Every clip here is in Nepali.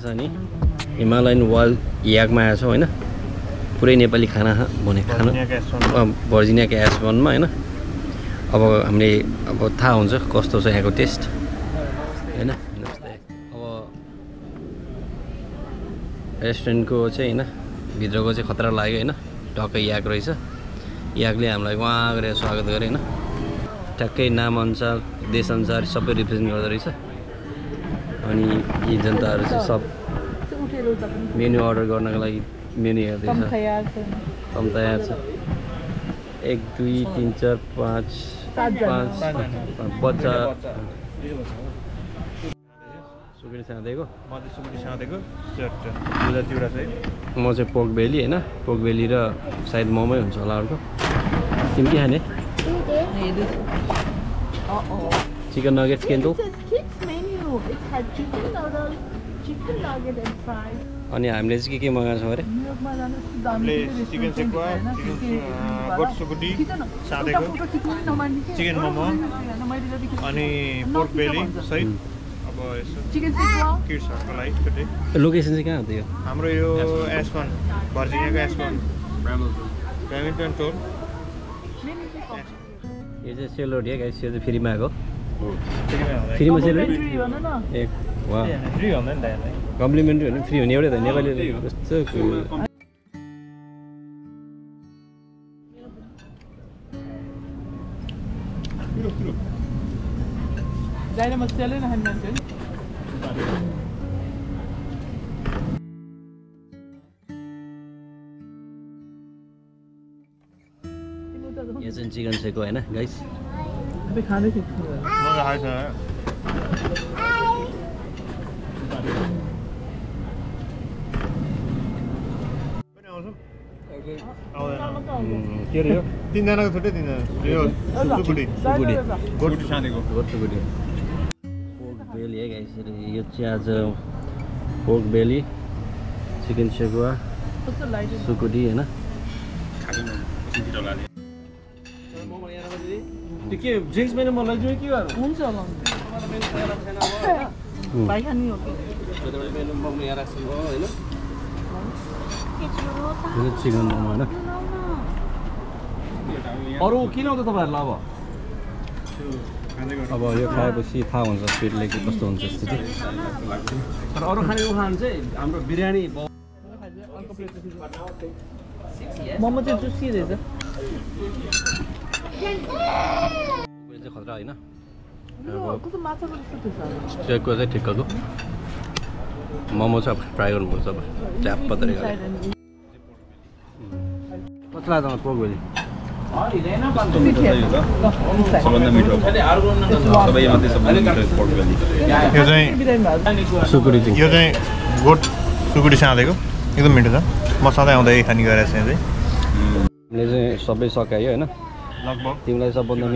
छ नि हिमालयन वाइल्ड याकमा आएको छौँ होइन पुरै नेपाली खाना भनेको खाना भर्जिनियाको एस्बर्नमा होइन अब हामीले अब थाहा हुन्छ कस्तो छ यहाँको टेस्ट होइन अब रेस्टुरेन्टको चाहिँ होइन भित्रको चाहिँ खतरा लाग्यो होइन टक्कै याक रहेछ याकले हामीलाई वहाँ गरेर स्वागत गरे होइन ठ्याक्कै नामअनुसार देशअनुसार सबै रिप्रेजेन्ट गर्दो रहेछ अनि यी जनताहरू चाहिँ सब मेन्यू अर्डर गर्नको लागि मेन्यू हेर्दैछ कम तयार छ 1 2 3 4 5 बच्चा सुकुटी साँधेको म चाहिँ पोक बेली होइन पोक बेली र सायद मोमै हुन्छ होला अर्को तिमी के खाने चिकन नगेट्स केन्टल अनि हामीले चाहिँ के मगाएको छौँ अरे chicken sekuwa goat सुकुटी साँधेको chicken momo अनि पोर्क बेली सहित अब यसो किड्सहरुको लागि छुट्टै लोकेसन चाहिँ कहाँ हो त्यो हाम्रो यो एस्बर्न भर्जिनियाको एस्बर्न ब्राम्बलटन टोल यो चाहिँ सेलरोटी है गाइस यो चाहिँ फ्रीमा आएको फ्रीमा सेलरोटी ए वाह फ्री भन्दैन त यहाँ कम्प्लिमेन्ट्री भने फ्री हुने एउटै त नेपाली कस्तो Deine Marcelle in Hand nehmen. यो चाहिँ चिकन सेको हैन गाइस अबे खाने के मजा आएछ के रे यो तीनजनाको छुट्टै तीनजना यो सुकुटी गोट साँधेको गोट सुकुटी पोर्क बेली है गाइस यो चाहिँ आज पोर्क बेली चिकन सेकुवा सुकुटी हैन के ड्रिंक्स मैंने मलाई जो के गर्नु हुन्छ होला भाइ खानी हो मेनु मोमो यहाँ राख्छु हैन यो चिकन मोमो हैन अरु किन आउँछ तपाईहरुलाई अब यो खाएपछि थाहा हुन्छ स्पिडले के कस्तो हुन्छ स्थिति तर अरु खाने खान चाहिँ हाम्रो बिरयानी मोमो चाहिँ जुसी रहेछ खतरा हैन कस्तो माछाको जस्तो छ चेकको चाहिँ ठिक्कको मोमो चाहिँ फ्राई गर्नुपर्छ अब ट्याप तरिकाले कत्रा त पोर्क बेली यो चाहिँ सुकुटी यो चाहिँ गोट सुकुटी साँधेको एकदम मिठो छ म सधैँ आउँदै खाने गरेको छु चाहिँ हामीले चाहिँ सबै सकायो हैन लगभग तिमीलाई सबभन्दा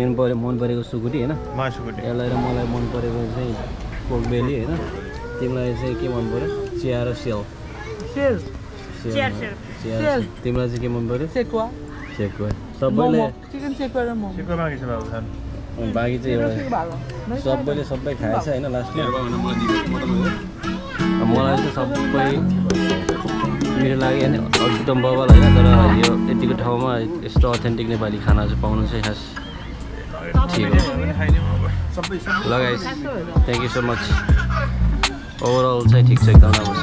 मन परेको सुकुटी हैन मा सुकुटी यसलाई र मलाई मन परेको चाहिँ पोर्क बेली हैन तिमीलाई चाहिँ के मन पर्यो चिया र सेल तिमीलाई चाहिँ के मन पर्यो सेक्वा सबैले चिकन सेक्वा र मोमो सेक्वा बाँकी छ बाबु खान बाँकी चाहिँ सबैले सबै खाएछ हैन लास्टमा मलाई चाहिँ सबै मेरो लागि हैन एकदम बवाल हैन तर यो यतिको ठाउँमा यस्तो अथेन्टिक नेपाली खाना चाहिँ पाउनु चाहिँ खास ठीक हो ल guys thank you so much overall चाहिँ ठीक छ एकदम राम्रो छ